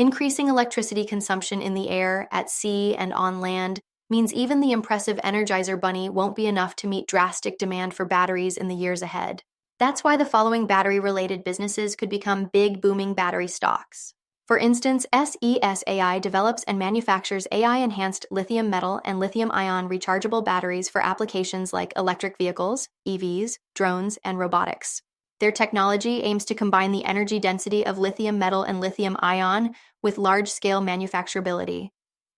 Increasing electricity consumption in the air, at sea, and on land means even the impressive Energizer bunny won't be enough to meet drastic demand for batteries in the years ahead. That's why the following battery-related businesses could become big, booming battery stocks. For instance, SESAI develops and manufactures AI-enhanced lithium metal and lithium-ion rechargeable batteries for applications like electric vehicles, EVs, drones, and robotics. Their technology aims to combine the energy density of lithium metal and lithium-ion with large-scale manufacturability.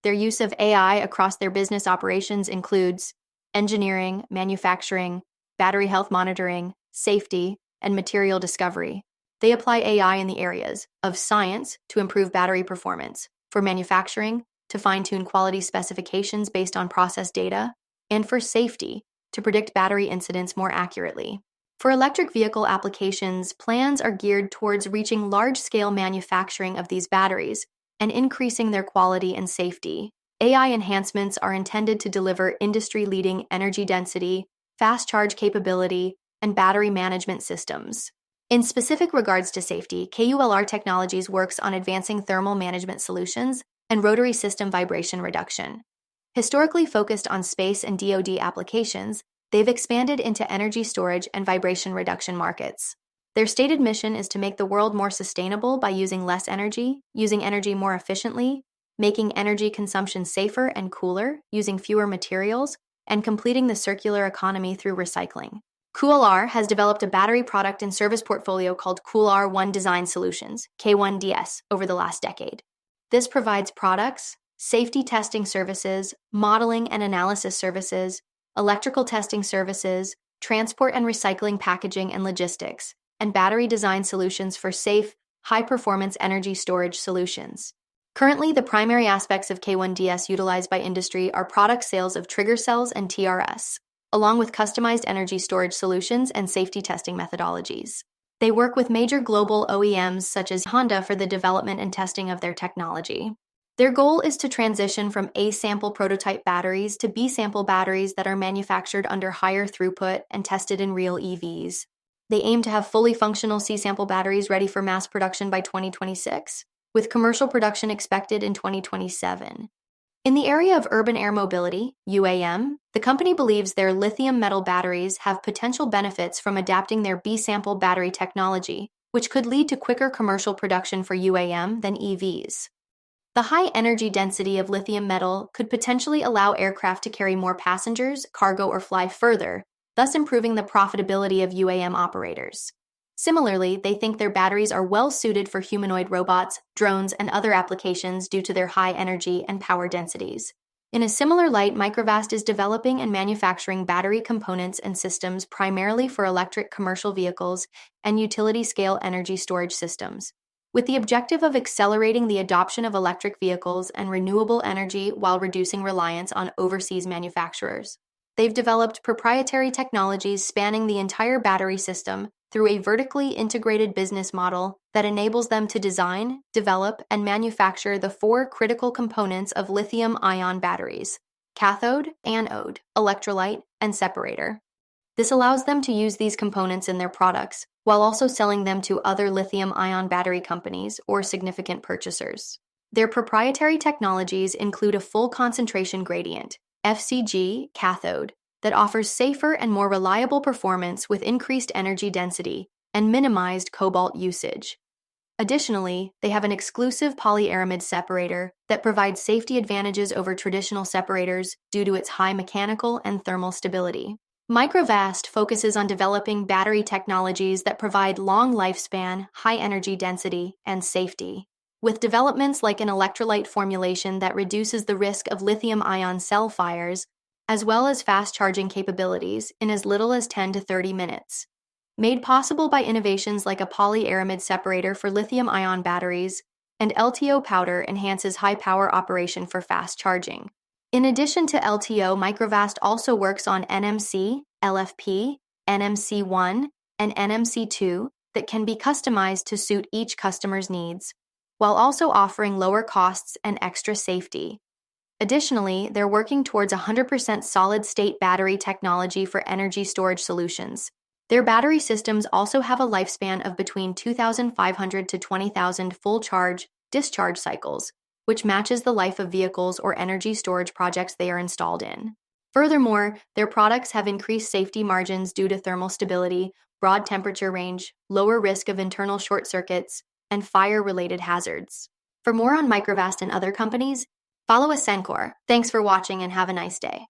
Their use of AI across their business operations includes engineering, manufacturing, battery health monitoring, safety, and material discovery. They apply AI in the areas of science to improve battery performance, for manufacturing to fine-tune quality specifications based on process data, and for safety to predict battery incidents more accurately. For electric vehicle applications, plans are geared towards reaching large-scale manufacturing of these batteries and increasing their quality and safety. AI enhancements are intended to deliver industry-leading energy density, fast charge capability, and battery management systems. In specific regards to safety, KULR Technologies works on advancing thermal management solutions and rotary system vibration reduction. Historically focused on space and DoD applications, they've expanded into energy storage and vibration reduction markets. Their stated mission is to make the world more sustainable by using less energy, using energy more efficiently, making energy consumption safer and cooler, using fewer materials, and completing the circular economy through recycling. KULR has developed a battery product and service portfolio called KULR One Design Solutions, K1DS, over the last decade. This provides products, safety testing services, modeling and analysis services, electrical testing services, transport and recycling packaging and logistics, and battery design solutions for safe, high-performance energy storage solutions. Currently, the primary aspects of K1DS utilized by industry are product sales of trigger cells and TRS, along with customized energy storage solutions and safety testing methodologies. They work with major global OEMs such as Honda for the development and testing of their technology. Their goal is to transition from A-sample prototype batteries to B-sample batteries that are manufactured under higher throughput and tested in real EVs. They aim to have fully functional C-sample batteries ready for mass production by 2026, with commercial production expected in 2027. In the area of urban air mobility, UAM, the company believes their lithium metal batteries have potential benefits from adapting their B-sample battery technology, which could lead to quicker commercial production for UAM than EVs. The high energy density of lithium metal could potentially allow aircraft to carry more passengers, cargo, or fly further, thus improving the profitability of UAM operators. Similarly, they think their batteries are well suited for humanoid robots, drones, and other applications due to their high energy and power densities. In a similar light, Microvast is developing and manufacturing battery components and systems primarily for electric commercial vehicles and utility-scale energy storage systems, with the objective of accelerating the adoption of electric vehicles and renewable energy while reducing reliance on overseas manufacturers. They've developed proprietary technologies spanning the entire battery system through a vertically integrated business model that enables them to design, develop, and manufacture the 4 critical components of lithium-ion batteries: cathode, anode, electrolyte, and separator. This allows them to use these components in their products, while also selling them to other lithium-ion battery companies or significant purchasers. Their proprietary technologies include a full concentration gradient, FCG, cathode, that offers safer and more reliable performance with increased energy density and minimized cobalt usage. Additionally, they have an exclusive polyaramid separator that provides safety advantages over traditional separators due to its high mechanical and thermal stability. Microvast focuses on developing battery technologies that provide long lifespan, high energy density, and safety. With developments like an electrolyte formulation that reduces the risk of lithium-ion cell fires, as well as fast charging capabilities in as little as 10 to 30 minutes. Made possible by innovations like a polyaramid separator for lithium-ion batteries, and LTO powder enhances high-power operation for fast charging. In addition to LTO, Microvast also works on NMC, LFP, NMC1, and NMC2 that can be customized to suit each customer's needs, while also offering lower costs and extra safety. Additionally, they're working towards 100% solid-state battery technology for energy storage solutions. Their battery systems also have a lifespan of between 2,500 to 20,000 full charge discharge cycles, which matches the life of vehicles or energy storage projects they are installed in. Furthermore, their products have increased safety margins due to thermal stability, broad temperature range, lower risk of internal short circuits, and fire-related hazards. For more on Microvast and other companies, follow Ascencore. Thanks for watching and have a nice day.